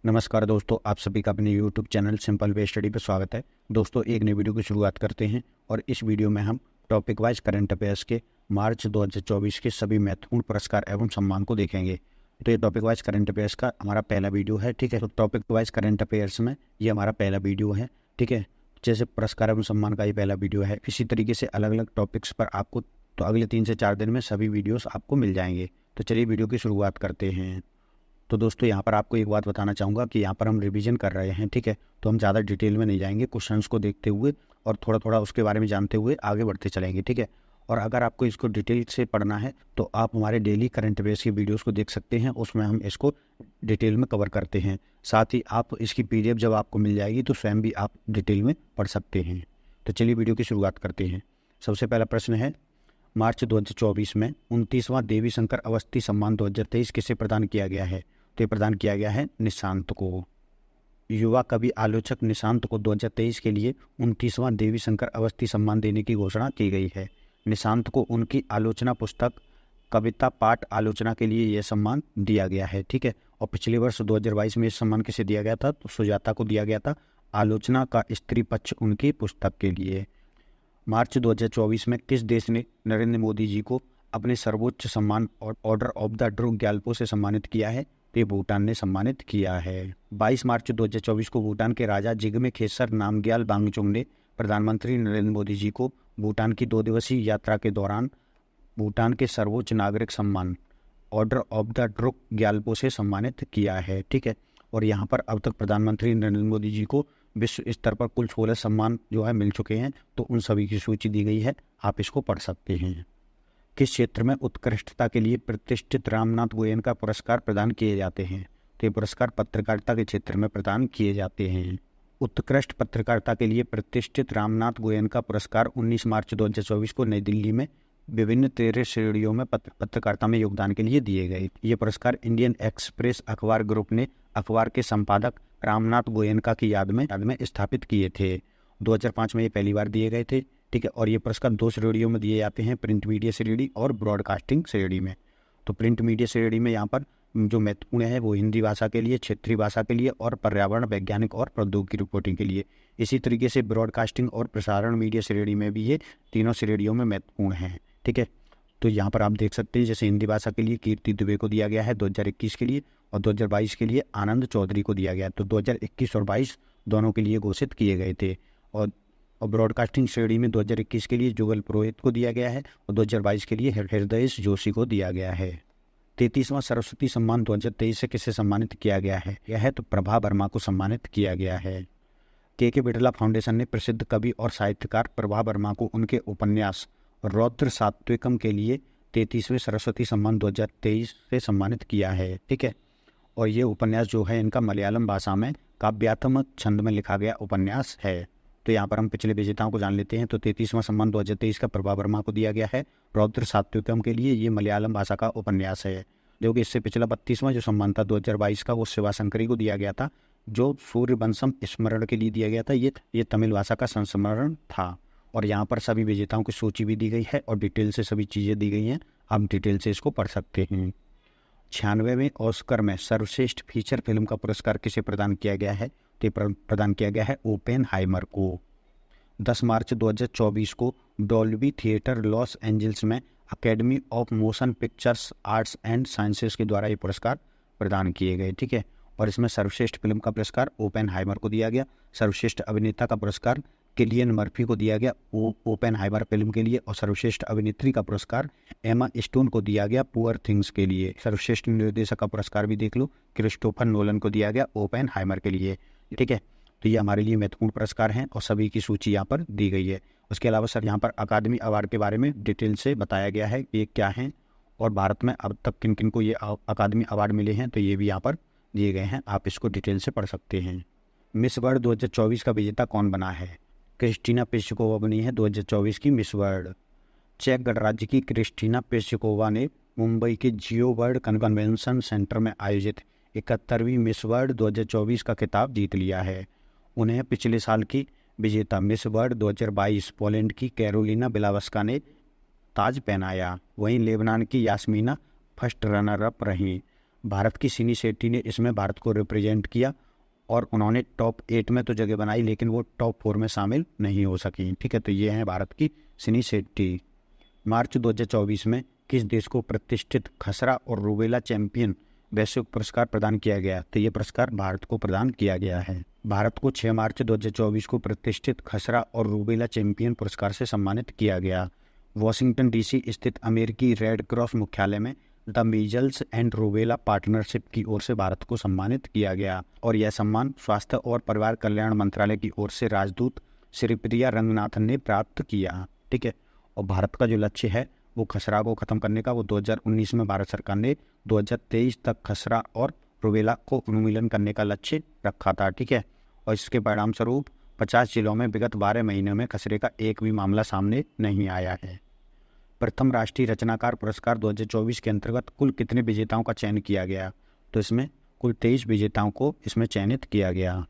नमस्कार दोस्तों, आप सभी का अपने YouTube channel simple way study पर स्वागत है। दोस्तों, एक नई वीडियो की शुरुआत करते हैं और इस वीडियो में हम टॉपिक वाइज करंट अफेयर्स के मार्च 2024 के सभी महत्वपूर्ण पुरस्कार एवं सम्मान को देखेंगे। तो ये टॉपिक वाइज करंट अफेयर्स का हमारा पहला वीडियो है। ठीक है, तो टॉपिक वाइज करंट अफेयर्स में ये हमारा पहला वीडियो है। ठीक है, जैसे पुरस्कार एवं सम्मान का ये पहला वीडियो है, इसी तरीके से अलग अलग टॉपिक्स पर आपको तो अगले 3 से 4 दिन में सभी वीडियोस आपको मिल जाएंगे। तो चलिए वीडियो की शुरुआत करते हैं। तो दोस्तों, यहाँ पर आपको एक बात बताना चाहूँगा कि यहाँ पर हम रिवीजन कर रहे हैं। ठीक है, तो हम ज़्यादा डिटेल में नहीं जाएंगे, क्वेश्चंस को देखते हुए और थोड़ा थोड़ा उसके बारे में जानते हुए आगे बढ़ते चलेंगे। ठीक है, और अगर आपको इसको डिटेल से पढ़ना है तो आप हमारे डेली करंट अफेयर्स की वीडियोस को देख सकते हैं, उसमें हम इसको डिटेल में कवर करते हैं। साथ ही आप इसकी PDF जब आपको मिल जाएगी तो स्वयं भी आप डिटेल में पढ़ सकते हैं। तो चलिए वीडियो की शुरुआत करते हैं। सबसे पहला प्रश्न है, मार्च 2024 में 29वां देवी शंकर अवस्थी सम्मान 2023 किसे प्रदान किया गया है? तो ये प्रदान किया गया है निशांत को। युवा कवि आलोचक निशांत को 2023 के लिए 29वां देवी शंकर अवस्थी सम्मान देने की घोषणा की गई है। निशांत को उनकी आलोचना पुस्तक कविता पाठ आलोचना के लिए यह सम्मान दिया गया है। ठीक है, और पिछले वर्ष 2022 में इस सम्मान किसे दिया गया था? तो सुजाता को दिया गया था, आलोचना का स्त्री पक्ष उनकी पुस्तक के लिए। मार्च 2024 में किस देश ने नरेंद्र मोदी जी को अपने सर्वोच्च सम्मान और order of the Druk Gyalpo से सम्मानित किया है? तो भूटान ने सम्मानित किया है। 22 मार्च 2024 को भूटान के राजा जिग्मे खेसर नामग्याल वांगचुक ने प्रधानमंत्री नरेंद्र मोदी जी को भूटान की 2 दिवसीय यात्रा के दौरान भूटान के सर्वोच्च नागरिक सम्मान order of the Druk Gyalpo से सम्मानित किया है। ठीक है, और यहाँ पर अब तक प्रधानमंत्री नरेंद्र मोदी जी को विश्व स्तर पर कुल 16 सम्मान जो है मिल चुके हैं, तो उन सभी की सूची दी गई है, आप इसको पढ़ सकते हैं। किस क्षेत्र में उत्कृष्टता के लिए प्रतिष्ठित रामनाथ गोयन का पुरस्कार प्रदान किए जाते हैं? तो ये पुरस्कार पत्रकारिता के क्षेत्र में प्रदान किए जाते हैं। उत्कृष्ट पत्रकारिता के लिए प्रतिष्ठित रामनाथ गोयन का पुरस्कार 19 मार्च 2024 को नई दिल्ली में विभिन्न 13 श्रेणियों में पत्रकारिता में योगदान के लिए दिए गए। ये पुरस्कार इंडियन एक्सप्रेस अखबार ग्रुप ने अखबार के संपादक रामनाथ गोयनका की याद में स्थापित किए थे। 2005 में ये पहली बार दिए गए थे। ठीक है, और ये पुरस्कार 2 श्रेणियों में दिए जाते हैं, प्रिंट मीडिया श्रेणी और ब्रॉडकास्टिंग श्रेणी में। तो प्रिंट मीडिया श्रेणी में यहाँ पर जो महत्वपूर्ण है वो हिंदी भाषा के लिए, क्षेत्रीय भाषा के लिए और पर्यावरण, वैज्ञानिक और प्रौद्योगिकी रिपोर्टिंग के लिए। इसी तरीके से ब्रॉडकास्टिंग और प्रसारण मीडिया श्रेणी में भी ये तीनों श्रेणियों में महत्वपूर्ण हैं। ठीक है, तो यहाँ पर आप देख सकते हैं, जैसे हिंदी भाषा के लिए कीर्ति दुबे को दिया गया है 2021 के लिए, और 2022 के लिए आनंद चौधरी को दिया गया। तो 2021 और 22 दोनों के लिए घोषित किए गए थे। और ब्रॉडकास्टिंग श्रेणी में 2021 के लिए जुगल पुरोहित को दिया गया है और 2022 के लिए हृदय जोशी को दिया गया है। 33वां सरस्वती सम्मान 2023 से किसे सम्मानित किया गया है? यह है तो प्रभा वर्मा को सम्मानित किया गया है। के बिड़ला फाउंडेशन ने प्रसिद्ध कवि और साहित्यकार प्रभा वर्मा को उनके उपन्यास रौद्र सात्विकम के लिए 33वें सरस्वती सम्मान 2023 से सम्मानित किया है। ठीक है, और ये उपन्यास जो है इनका मलयालम भाषा में काव्यात्मक छंद में लिखा गया उपन्यास है। तो यहाँ पर हम पिछले विजेताओं को जान लेते हैं। तो 33वां सम्मान 2023 का प्रभा वर्मा को दिया गया है रौद्र सात्विकम के लिए। ये मलयालम भाषा का उपन्यास है। जो कि इससे पिछला 32वां जो सम्मान था 2022 का, वो शिवाशंकरी को दिया गया था, जो सूर्यवंशम स्मरण के लिए दिया गया था। ये तमिल भाषा का संस्मरण था। और यहाँ पर सभी विजेताओं की सूची भी दी गई है और डिटेल से सभी चीज़ें दी गई हैं, आप डिटेल से इसको पढ़ सकते हैं। 96वें ऑस्कर में सर्वश्रेष्ठ फीचर फिल्म का पुरस्कार किसे प्रदान किया गया है? तो प्रदान किया गया है ओपेनहाइमर को। 10 मार्च 2024 को डॉल्बी थिएटर लॉस एंजल्स में academy of motion pictures arts and sciences के द्वारा ये पुरस्कार प्रदान किए गए। ठीक है, और इसमें सर्वश्रेष्ठ फिल्म का पुरस्कार ओपेनहाइमर को दिया गया। सर्वश्रेष्ठ अभिनेता का पुरस्कार किलियन मर्फी को दिया गया ओपेनहाइमर फिल्म के लिए, और सर्वश्रेष्ठ अभिनेत्री का पुरस्कार एमा स्टोन को दिया गया पुअर थिंग्स के लिए। सर्वश्रेष्ठ निर्देशक का पुरस्कार भी देख लो, क्रिस्टोफर नोलन को दिया गया ओपेनहाइमर के लिए। ठीक है, तो ये हमारे लिए महत्वपूर्ण पुरस्कार हैं और सभी की सूची यहाँ पर दी गई है। उसके अलावा सर यहाँ पर अकादमी अवार्ड के बारे में डिटेल से बताया गया है कि ये क्या हैं और भारत में अब तक किन किन को ये अकादमी अवार्ड मिले हैं, तो ये भी यहाँ पर दिए गए हैं, आप इसको डिटेल से पढ़ सकते हैं। मिस वर्ल्ड 2024 का विजेता कौन बना है? क्रिस्टीना पेस्कोवा बनी है 2024 की मिस वर्ल्ड। चेक गणराज्य की क्रिस्टीना पेस्कोवा ने मुंबई के जियो वर्ल्ड कन्वेंशन सेंटर में आयोजित 71वीं मिस वर्ल्ड 2024 का खिताब जीत लिया है। उन्हें पिछले साल की विजेता मिस वर्ल्ड 2022 पोलैंड की कैरोलिना बिलावस्का ने ताज पहनाया। वहीं लेबनान की यास्मीना फर्स्ट रनर अप रहीं। भारत की सिनी शेट्टी ने इसमें भारत को रिप्रेजेंट किया और उन्होंने टॉप 8 में तो जगह बनाई, लेकिन वो टॉप 4 में शामिल नहीं हो सकी। ठीक है, तो ये हैं भारत की सिनी शेट्टी। मार्च 2024 में किस देश को प्रतिष्ठित खसरा और रूबेला चैंपियन वैश्विक पुरस्कार प्रदान किया गया? तो ये पुरस्कार भारत को प्रदान किया गया है। भारत को 6 मार्च 2024 को प्रतिष्ठित खसरा और रूबेला चैंपियन पुरस्कार से सम्मानित किया गया। वॉशिंगटन डीसी स्थित अमेरिकी रेड क्रॉस मुख्यालय में the measles and rubella partnership की ओर से भारत को सम्मानित किया गया और यह सम्मान स्वास्थ्य और परिवार कल्याण मंत्रालय की ओर से राजदूत श्रीप्रिया रंगनाथन ने प्राप्त किया। ठीक है, और भारत का जो लक्ष्य है वो खसरा को ख़त्म करने का, वो 2019 में भारत सरकार ने 2023 तक खसरा और रूबेला को उन्मूलन करने का लक्ष्य रखा था। ठीक है, और इसके परिणाम स्वरूप 50 जिलों में विगत 12 महीनों में खसरे का एक भी मामला सामने नहीं आया है। प्रथम राष्ट्रीय रचनाकार पुरस्कार 2024 के अंतर्गत कुल कितने विजेताओं का चयन किया गया? तो इसमें कुल 23 विजेताओं को इसमें चयनित किया गया।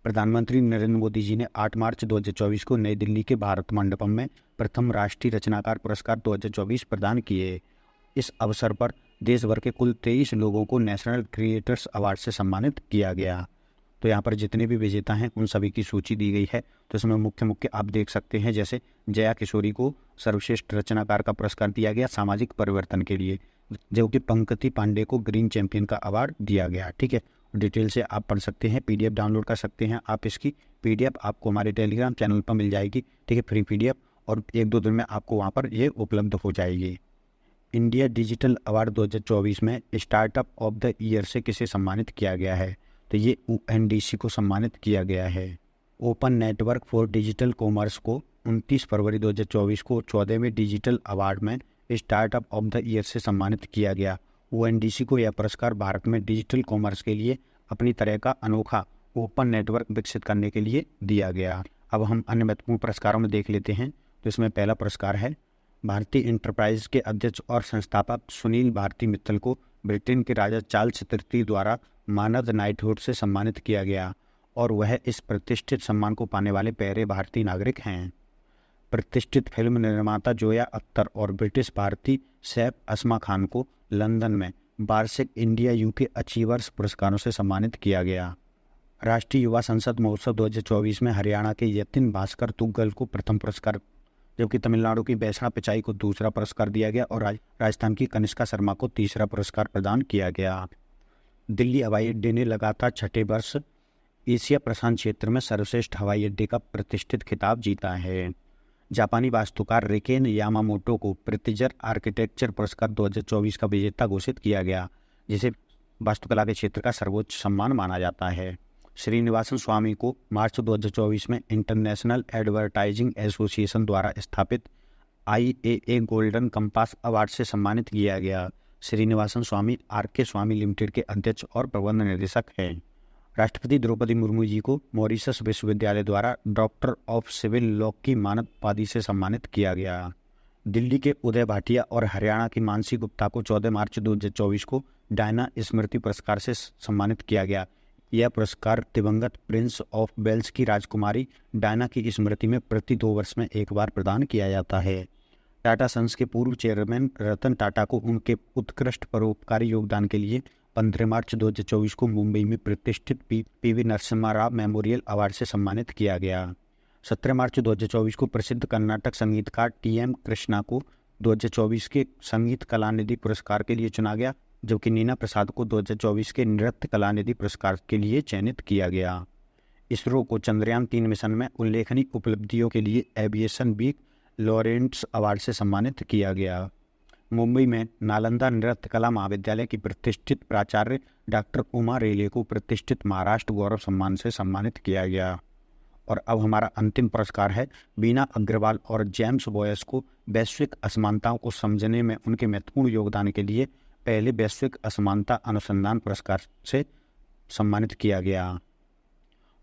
प्रधानमंत्री नरेंद्र मोदी जी ने 8 मार्च 2024 को नई दिल्ली के भारत मंडपम में प्रथम राष्ट्रीय रचनाकार पुरस्कार 2024 प्रदान किए। इस अवसर पर देश भर के कुल 23 लोगों को नेशनल क्रिएटर्स अवार्ड से सम्मानित किया गया। तो यहाँ पर जितने भी विजेता हैं उन सभी की सूची दी गई है। तो इसमें मुख्य मुख्य आप देख सकते हैं, जैसे जया किशोरी को सर्वश्रेष्ठ रचनाकार का पुरस्कार दिया गया सामाजिक परिवर्तन के लिए, जबकि पंकति पांडे को ग्रीन चैंपियन का अवार्ड दिया गया। ठीक है, डिटेल से आप पढ़ सकते हैं, PDF डाउनलोड कर सकते हैं आप। इसकी PDF आपको हमारे टेलीग्राम चैनल पर मिल जाएगी। ठीक है, फ्री PDF, और 1-2 दिन में आपको वहाँ पर ये उपलब्ध हो जाएगी। इंडिया डिजिटल अवार्ड 2024 में स्टार्टअप ऑफ द ईयर से किसे सम्मानित किया गया है? तो ये ONDC को सम्मानित किया गया है। Open network for digital commerce को 29 फरवरी 2024 को 14वें डिजिटल अवार्ड में स्टार्टअप ऑफ द ईयर से सम्मानित किया गया। ONDC को यह पुरस्कार भारत में डिजिटल कॉमर्स के लिए अपनी तरह का अनोखा ओपन नेटवर्क विकसित करने के लिए दिया गया। अब हम अन्य महत्वपूर्ण पुरस्कारों में देख लेते हैं। तो इसमें पहला पुरस्कार है भारतीय इंटरप्राइज के अध्यक्ष और संस्थापक सुनील भारती मित्तल को ब्रिटेन के राजा चार्ल्स तृतीय द्वारा मानद नाइटहुड से सम्मानित किया गया और वह इस प्रतिष्ठित सम्मान को पाने वाले पहले भारतीय नागरिक हैं। प्रतिष्ठित फिल्म निर्माता जोया अख्तर और ब्रिटिश भारतीय सैफ अस्मा खान को लंदन में वार्षिक इंडिया यूके अचीवर्स पुरस्कारों से सम्मानित किया गया। राष्ट्रीय युवा संसद महोत्सव 2024 में हरियाणा के यतिन भास्कर तुग्गल को प्रथम पुरस्कार, जबकि तमिलनाडु की वैष्णा पिचाई को दूसरा पुरस्कार दिया गया और राजस्थान की कनिष्का शर्मा को तीसरा पुरस्कार प्रदान किया गया। दिल्ली हवाई अड्डे ने लगातार छठे वर्ष एशिया प्रशांत क्षेत्र में सर्वश्रेष्ठ हवाई अड्डे का प्रतिष्ठित खिताब जीता है। जापानी वास्तुकार रिकेन यामामोटो को प्रितिजर आर्किटेक्चर पुरस्कार 2024 का विजेता घोषित किया गया, जिसे वास्तुकला के क्षेत्र का सर्वोच्च सम्मान माना जाता है। श्रीनिवासन स्वामी को मार्च 2024 में इंटरनेशनल एडवर्टाइजिंग एसोसिएशन द्वारा स्थापित IAA गोल्डन कंपास अवार्ड से सम्मानित किया गया। श्रीनिवासन स्वामी RK स्वामी लिमिटेड के अध्यक्ष और प्रबंध निदेशक हैं। राष्ट्रपति द्रौपदी मुर्मू जी को मॉरिशस विश्वविद्यालय द्वारा डॉक्टर ऑफ सिविल लॉ की मानद उपाधि से सम्मानित किया गया। दिल्ली के उदय भाटिया और हरियाणा की मानसी गुप्ता को 14 मार्च 2024 को डायना स्मृति पुरस्कार से सम्मानित किया गया। यह पुरस्कार दिवंगत प्रिंस ऑफ वेल्स की राजकुमारी डायना की स्मृति में प्रति 2 वर्ष में एक बार प्रदान किया जाता है। टाटा सन्स के पूर्व चेयरमैन रतन टाटा को उनके उत्कृष्ट परोपकारी योगदान के लिए 15 मार्च 2024 को मुंबई में प्रतिष्ठित PV Narasimha Rao memorial award से सम्मानित किया गया। 17 मार्च 2024 को प्रसिद्ध कर्नाटक संगीतकार TM कृष्णा को 2024 के संगीत कलानिधि पुरस्कार के लिए चुना गया, जबकि नीना प्रसाद को 2024 के नृत्य कलानिधि पुरस्कार के लिए चयनित किया गया। इसरो को चंद्रयान 3 मिशन में उल्लेखनीय उपलब्धियों के लिए एविएशन वीक लॉरेंट्स अवार्ड से सम्मानित किया गया। मुंबई में नालंदा नृत्य कला महाविद्यालय की प्रतिष्ठित प्राचार्य डॉक्टर उमा रेले को प्रतिष्ठित महाराष्ट्र गौरव सम्मान से सम्मानित किया गया। और अब हमारा अंतिम पुरस्कार है बीना अग्रवाल और जेम्स बॉयस को वैश्विक असमानताओं को समझने में उनके महत्वपूर्ण योगदान के लिए पहले वैश्विक असमानता अनुसंधान पुरस्कार से सम्मानित किया गया।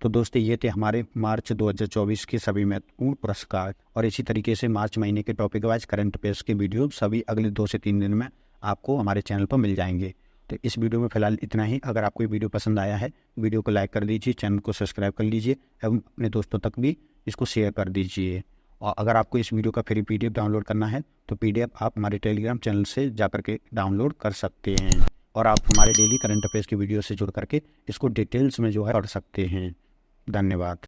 तो दोस्तों, ये थे हमारे मार्च 2024 के सभी महत्वपूर्ण पुरस्कार। और इसी तरीके से मार्च महीने के टॉपिक वाइज करंट अफेयर्स के वीडियो सभी अगले 2 से 3 दिन में आपको हमारे चैनल पर मिल जाएंगे। तो इस वीडियो में फिलहाल इतना ही। अगर आपको ये वीडियो पसंद आया है, वीडियो को लाइक कर दीजिए, चैनल को सब्सक्राइब कर लीजिए एवं अपने दोस्तों तक भी इसको शेयर कर दीजिए। और अगर आपको इस वीडियो का फ्री PDF डाउनलोड करना है तो PDF आप हमारे टेलीग्राम चैनल से जाकर के डाउनलोड कर सकते हैं। और आप हमारे डेली करंट अफेयर्स की वीडियो से जुड़ करके इसको डिटेल्स में जो है पढ़ सकते हैं। धन्यवाद।